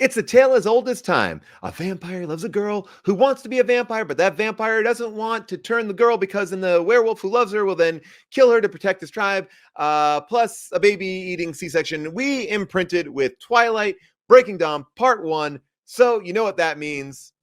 It's a tale as old as time. A vampire loves a girl who wants to be a vampire, but that vampire doesn't want to turn the girl because then the werewolf who loves her will then kill her to protect his tribe. Plus a baby-eating C-section. We imprinted with Twilight, Breaking Dawn, Part 1. So you know what that means.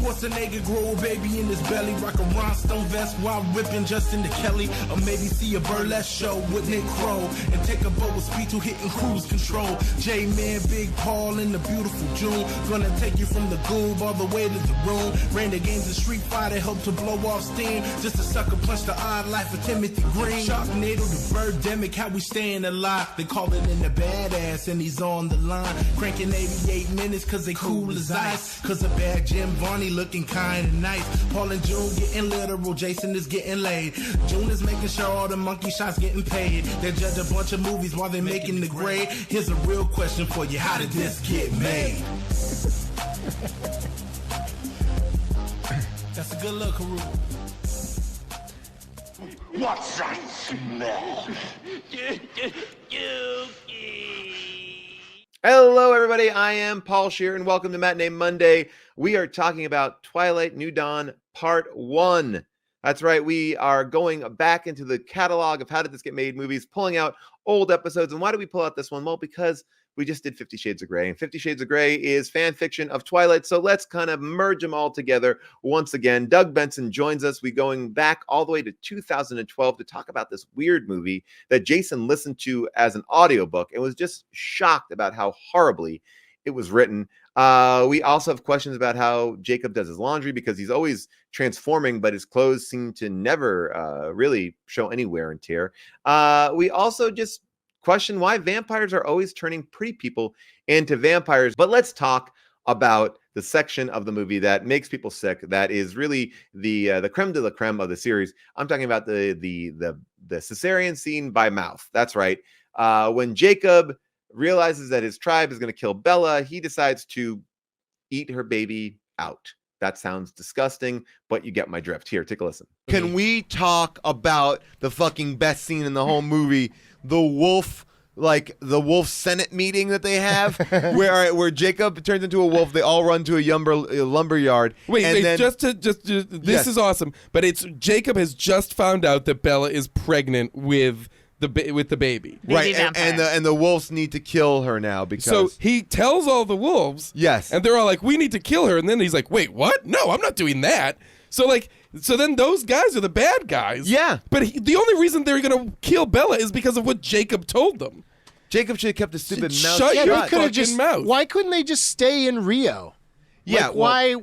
Schwarzenegger grow a baby in his belly, rock a rhinestone vest while ripping Justin to Kelly, or maybe see a burlesque show with Nick Crow and take a boat with speed to hitting cruise control. J-Man, Big Paul in the beautiful June, gonna take you from the goob all the way to the room. Ran the games of Street Fighter, helped to blow off steam, just a sucker punch the odd life of Timothy Green. Sharknado, the birdemic, how we staying alive. They call it in the badass and he's on the line, cranking 88 minutes cause they cool as ice, cause a bad Jim Varney looking kind of nice. Paul and June getting literal, Jason is getting laid. June is making sure all the monkey shots getting paid. They judge a bunch of movies while they making the grade. Here's a real question for you, how did this get made? That's a good look, Haru. What's that smell? Hello, everybody. I am Paul Scheer, and welcome to Matinee Monday. We are talking about Twilight New Dawn Part 1. That's right. We are going back into the catalog of How Did This Get Made movies, pulling out old episodes. And why did we pull out this one? Well, because we just did 50 Shades of Grey, and 50 Shades of Grey is fan fiction of Twilight. So let's kind of merge them all together once again. Doug Benson joins us. We're going back all the way to 2012 to talk about this weird movie that Jason listened to as an audiobook and was just shocked about how horribly it was written. We also have questions about how Jacob does his laundry because he's always transforming, but his clothes seem to never really show any wear and tear. We also just question why vampires are always turning pretty people into vampires. But let's talk about the section of the movie that makes people sick. That is really the creme de la creme of the series. I'm talking about the cesarean scene by mouth. That's right. When Jacob realizes that his tribe is going to kill Bella, he decides to eat her baby out. That sounds disgusting, but you get my drift. Here, take a listen. Can we talk about the fucking best scene in the whole movie? The wolf Senate meeting that they have, where Jacob turns into a wolf. They all run to a lumber yard. Wait, this is awesome. But it's Jacob has just found out that Bella is pregnant with the baby. Right, and the wolves need to kill her now because so he tells all the wolves. Yes, and they're all like, "We need to kill her," and then he's like, "Wait, what? No, I'm not doing that." So then those guys are the bad guys. Yeah. But the only reason they're going to kill Bella is because of what Jacob told them. Jacob should have kept his stupid mouth shut. Shut your fucking mouth. Why couldn't they just stay in Rio? Yeah. Why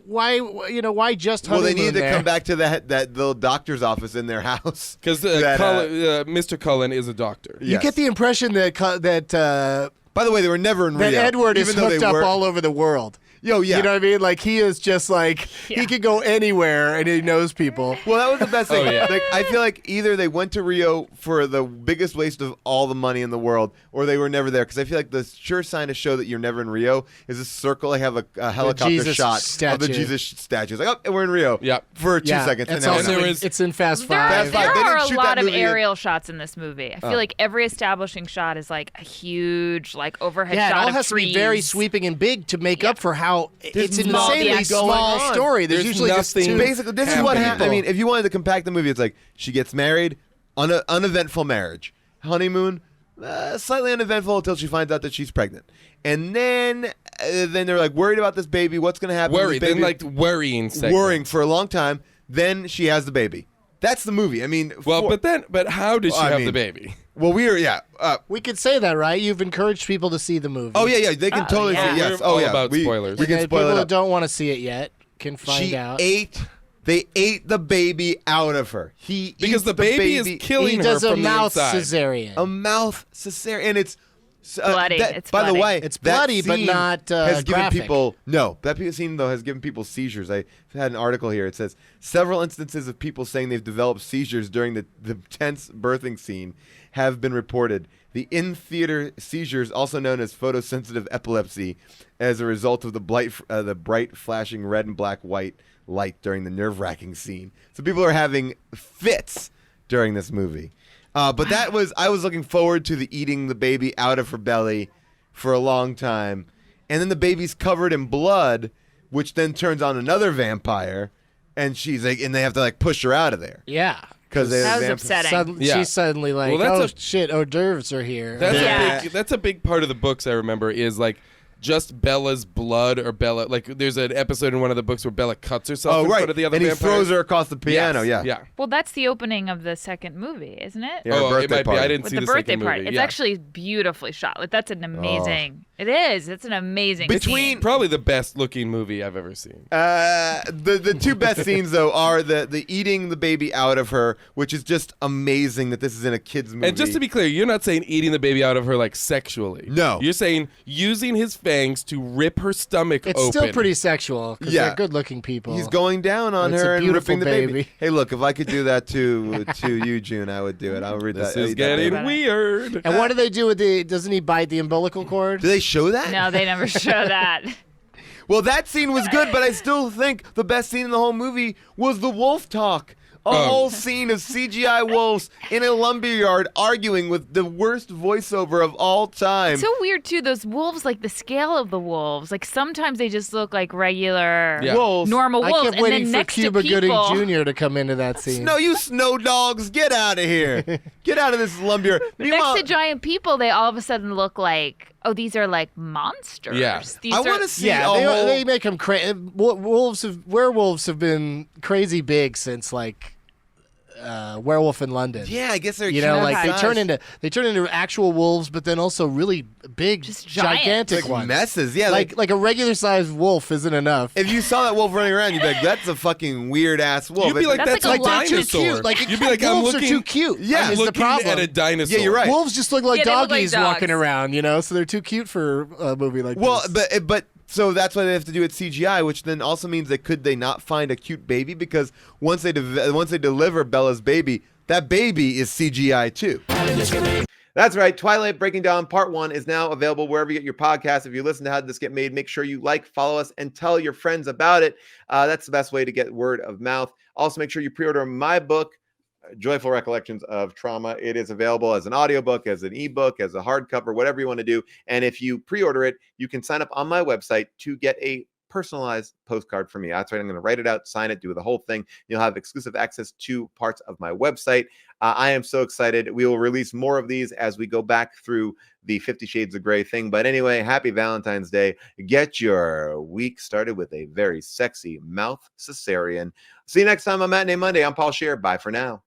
just honeymoon they needed to there? come back to that little doctor's office in their house. Because Mr. Cullen is a doctor. You get the impression that by the way, they were never in Rio. That Edward is hooked up all over the world. Yo, yeah. You know what I mean? Like, he is just like, he could go anywhere and he knows people. Well, that was the best thing. Oh, yeah. Like, I feel like either they went to Rio for the biggest waste of all the money in the world, or they were never there. Because I feel like the sure sign to show that you're never in Rio is a circle. They have a helicopter shot of the Jesus statue. It's like, oh, we're in Rio for 2 seconds. It's in Fast Five. There are a lot of aerial shots in this movie. I feel like every establishing shot is like a huge overhead shot of trees. Yeah, it all has to be very sweeping and big to make up for how it's an insanely small on. story. There's usually just two. Basically, this is what happened. I mean, if you wanted to compact the movie, it's like she gets married, uneventful marriage, honeymoon, slightly uneventful until she finds out that she's pregnant, and then they're like worried about this baby. What's going to happen? Worrying for a long time. Then she has the baby. That's the movie. I mean, but how did she have the baby? Well, we could say that, right? You've encouraged people to see the movie. Oh yeah, they can totally see it. Yes. We're all about spoilers. We can spoil people it who up. don't want to see it yet can find out. They ate the baby out of her. Because the baby is killing her from the inside. Cesarean. A mouth cesarean, and it's bloody. By the way, it's bloody, but not has given graphic. people that scene though has given people seizures. I had an article here. It says several instances of people saying they've developed seizures during the tense birthing scene have been reported. The in-theater seizures, also known as photosensitive epilepsy, as a result of the bright flashing red and black white light during the nerve-wracking scene. So people are having fits during this movie. But I was looking forward to the eating the baby out of her belly for a long time. And then the baby's covered in blood, which then turns on another vampire. And she's like, and they have to like push her out of there. Yeah. Because that was upsetting. She's suddenly like, shit, hors d'oeuvres are here. That's a big part of the books I remember is like just Bella's blood or Bella. Like there's an episode in one of the books where Bella cuts herself in front of the other and he vampires. throws her across the piano. Yes. Yeah. Well, that's the opening of the second movie, isn't it? Yeah, it might be. I didn't With see the the birthday second party. movie. It's actually beautifully shot. Like that's an amazing. It is. It's an amazing. scene. Probably the best looking movie I've ever seen. The two best scenes though are the eating the baby out of her, which is just amazing that this is in a kids movie. And just to be clear, you're not saying eating the baby out of her like sexually. No. You're saying using his fangs to rip her stomach open. It's still pretty sexual because they're good-looking people. He's going down on It's her a and beautiful ripping the baby. Hey, look, if I could do that to you, June, I would do it. I'll read This that. is getting weird. And what do they do with doesn't he bite the umbilical cord? Do they show that? No, they never show that. Well, that scene was good, but I still think the best scene in the whole movie was the wolf talk. A whole scene of CGI wolves in a lumberyard arguing with the worst voiceover of all time. It's so weird too. Those wolves, like the scale of the wolves, like sometimes they just look like regular wolves. normal wolves, I kept and waiting then for next Cuba to people, Gooding Jr. to come into that scene. No, you snow dogs, get out of here. Get out of this lumberyard. next to giant people, they all of a sudden look like, oh, these are like monsters. Yeah. These I are, want to see Yeah, a whole... they make them crazy. Werewolves have been crazy big since like Werewolf in London. Yeah, I guess they're like huge they turn into actual wolves, but then also really big, Just giant. gigantic like ones. messes. Yeah, like a regular sized wolf isn't enough. if you saw that wolf running around, you'd be like, "That's a fucking weird ass wolf." You'd be like, That's that's like a a lot too dinosaur. cute. Like You'd be like, I'm wolves looking. are too cute. Yeah, is looking the problem. at a dinosaur. Yeah, you're right. Wolves just look like Yeah, they look like doggies dogs. walking around, so they're too cute for a movie like Well, this. but so that's why they have to do it CGI, which then also means that could they not find a cute baby because once they deliver Bella's baby, that baby is CGI too. That's right. Twilight Breaking Dawn Part 1 is now available wherever you get your podcasts. If you listen to How Did This Get Made, make sure you follow us, and tell your friends about it. That's the best way to get word of mouth. Also, make sure you pre-order my book, Joyful Recollections of Trauma. It is available as an audiobook, as an ebook, as a hardcover, whatever you want to do. And if you pre-order it, you can sign up on my website to get a personalized postcard from me. That's right. I'm going to write it out, sign it, do the whole thing. You'll have exclusive access to parts of my website. I am so excited. We will release more of these as we go back through the 50 Shades of Grey thing. But anyway, happy Valentine's Day. Get your week started with a very sexy mouth cesarean. See you next time on Matinee Monday. I'm Paul Scheer. Bye for now.